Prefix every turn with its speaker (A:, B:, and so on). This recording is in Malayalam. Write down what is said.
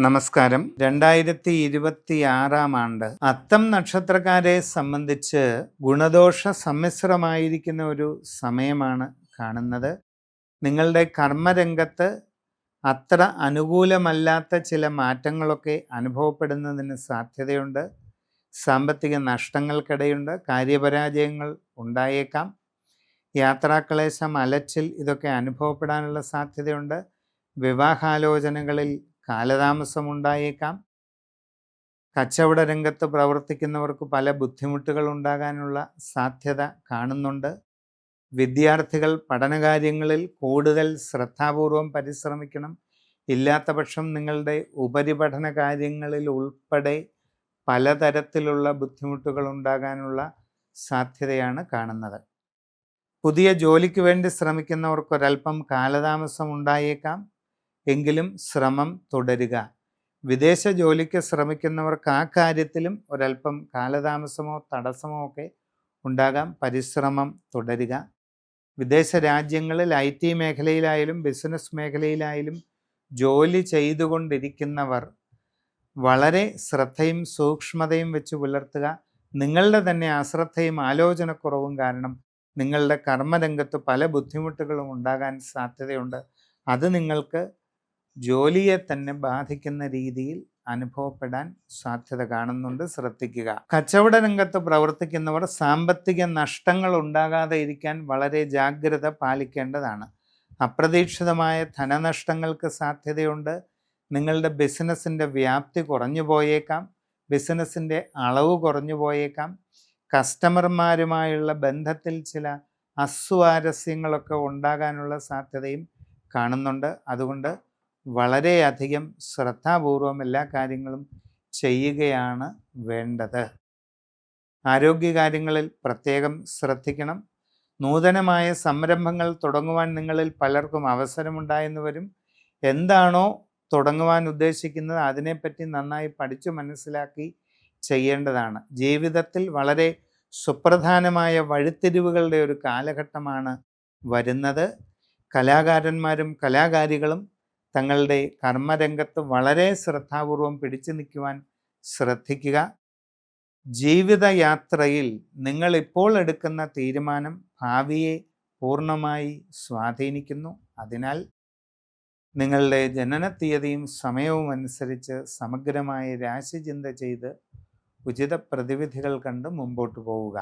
A: നമസ്കാരം. 2026 ആണ്ട് അത്തം നക്ഷത്രക്കാരെ സംബന്ധിച്ച് ഗുണദോഷ സമ്മിശ്രമായിരിക്കുന്ന ഒരു സമയമാണ് കാണുന്നത്. നിങ്ങളുടെ കർമ്മരംഗത്ത് അത്ര അനുകൂലമല്ലാത്ത ചില മാറ്റങ്ങളൊക്കെ അനുഭവപ്പെടുന്നതിന് സാധ്യതയുണ്ട്. സാമ്പത്തിക നഷ്ടങ്ങൾക്കിടയുണ്ട്. കാര്യപരാജയങ്ങൾ ഉണ്ടായേക്കാം. യാത്രാക്ലേശം, അലച്ചിൽ ഇതൊക്കെ അനുഭവപ്പെടാനുള്ള സാധ്യതയുണ്ട്. വിവാഹാലോചനകളിൽ കാലതാമസമുണ്ടായേക്കാം. കച്ചവട രംഗത്ത് പ്രവർത്തിക്കുന്നവർക്ക് പല ബുദ്ധിമുട്ടുകൾ ഉണ്ടാകാനുള്ള സാധ്യത കാണുന്നുണ്ട്. വിദ്യാർത്ഥികൾ പഠനകാര്യങ്ങളിൽ കൂടുതൽ ശ്രദ്ധാപൂർവം പരിശ്രമിക്കണം. ഇല്ലാത്ത പക്ഷം നിങ്ങളുടെ ഉപരിപഠന കാര്യങ്ങളിൽ ഉൾപ്പെടെ പലതരത്തിലുള്ള ബുദ്ധിമുട്ടുകൾ ഉണ്ടാകാനുള്ള സാധ്യതയാണ് കാണുന്നത്. പുതിയ ജോലിക്ക് വേണ്ടി ശ്രമിക്കുന്നവർക്കൊരൽപ്പം കാലതാമസം ഉണ്ടായേക്കാം. എങ്കിലും ശ്രമം തുടരുക. വിദേശ ജോലിക്ക് ശ്രമിക്കുന്നവർക്ക് ആ കാര്യത്തിലും ഒരൽപ്പം കാലതാമസമോ തടസ്സമോ ഒക്കെ ഉണ്ടാകാം. പരിശ്രമം തുടരുക. വിദേശ രാജ്യങ്ങളിൽ IT മേഖലയിലായാലും ബിസിനസ് മേഖലയിലായാലും ജോലി ചെയ്തുകൊണ്ടിരിക്കുന്നവർ വളരെ ശ്രദ്ധയും സൂക്ഷ്മതയും വെച്ച് പുലർത്തുക. നിങ്ങളുടെ തന്നെ അശ്രദ്ധയും ആലോചനക്കുറവും കാരണം നിങ്ങളുടെ കർമ്മരംഗത്ത് പല ബുദ്ധിമുട്ടുകളും ഉണ്ടാകാൻ സാധ്യതയുണ്ട്. അത് നിങ്ങൾക്ക് ജോലിയെ തന്നെ ബാധിക്കുന്ന രീതിയിൽ അനുഭവപ്പെടാൻ സാധ്യത കാണുന്നുണ്ട്. ശ്രദ്ധിക്കുക. കച്ചവട രംഗത്ത് പ്രവർത്തിക്കുന്നവർ സാമ്പത്തിക നഷ്ടങ്ങൾ ഉണ്ടാകാതെ ഇരിക്കാൻ വളരെ ജാഗ്രത പാലിക്കേണ്ടതാണ്. അപ്രതീക്ഷിതമായ ധനനഷ്ടങ്ങൾക്ക് സാധ്യതയുണ്ട്. നിങ്ങളുടെ ബിസിനസ്സിൻ്റെ വ്യാപ്തി കുറഞ്ഞു പോയേക്കാം. ബിസിനസ്സിൻ്റെ അളവ് കുറഞ്ഞു പോയേക്കാം. കസ്റ്റമർമാരുമായുള്ള ബന്ധത്തിൽ ചില അസ്വാരസ്യങ്ങളൊക്കെ ഉണ്ടാകാനുള്ള സാധ്യതയും കാണുന്നുണ്ട്. അതുകൊണ്ട് വളരെയധികം ശ്രദ്ധാപൂർവം എല്ലാ കാര്യങ്ങളും ചെയ്യുകയാണ് വേണ്ടത്. ആരോഗ്യകാര്യങ്ങളിൽ പ്രത്യേകം ശ്രദ്ധിക്കണം. നൂതനമായ സംരംഭങ്ങൾ തുടങ്ങുവാൻ നിങ്ങളിൽ പലർക്കും അവസരമുണ്ടായെന്ന് വരും. എന്താണോ തുടങ്ങുവാൻ ഉദ്ദേശിക്കുന്നത് അതിനെപ്പറ്റി നന്നായി പഠിച്ചു മനസ്സിലാക്കി ചെയ്യേണ്ടതാണ്. ജീവിതത്തിൽ വളരെ സുപ്രധാനമായ വഴിത്തിരിവുകളുടെ ഒരു കാലഘട്ടമാണ് വരുന്നത്. കലാകാരന്മാരും കലാകാരികളും തങ്ങളുടെ കർമ്മരംഗത്ത് വളരെ ശ്രദ്ധാപൂർവം പിടിച്ചു നിൽക്കുവാൻ ശ്രദ്ധിക്കുക. ജീവിതയാത്രയിൽ നിങ്ങളിപ്പോൾ എടുക്കുന്ന തീരുമാനം ഭാവിയെ പൂർണ്ണമായി സ്വാധീനിക്കുന്നു. അതിനാൽ നിങ്ങളുടെ ജനനത്തീയതിയും സമയവും അനുസരിച്ച് സമഗ്രമായ രാശിചിന്ത ചെയ്ത് ഉചിത പ്രതിവിധികൾ കണ്ട് മുമ്പോട്ട് പോവുക.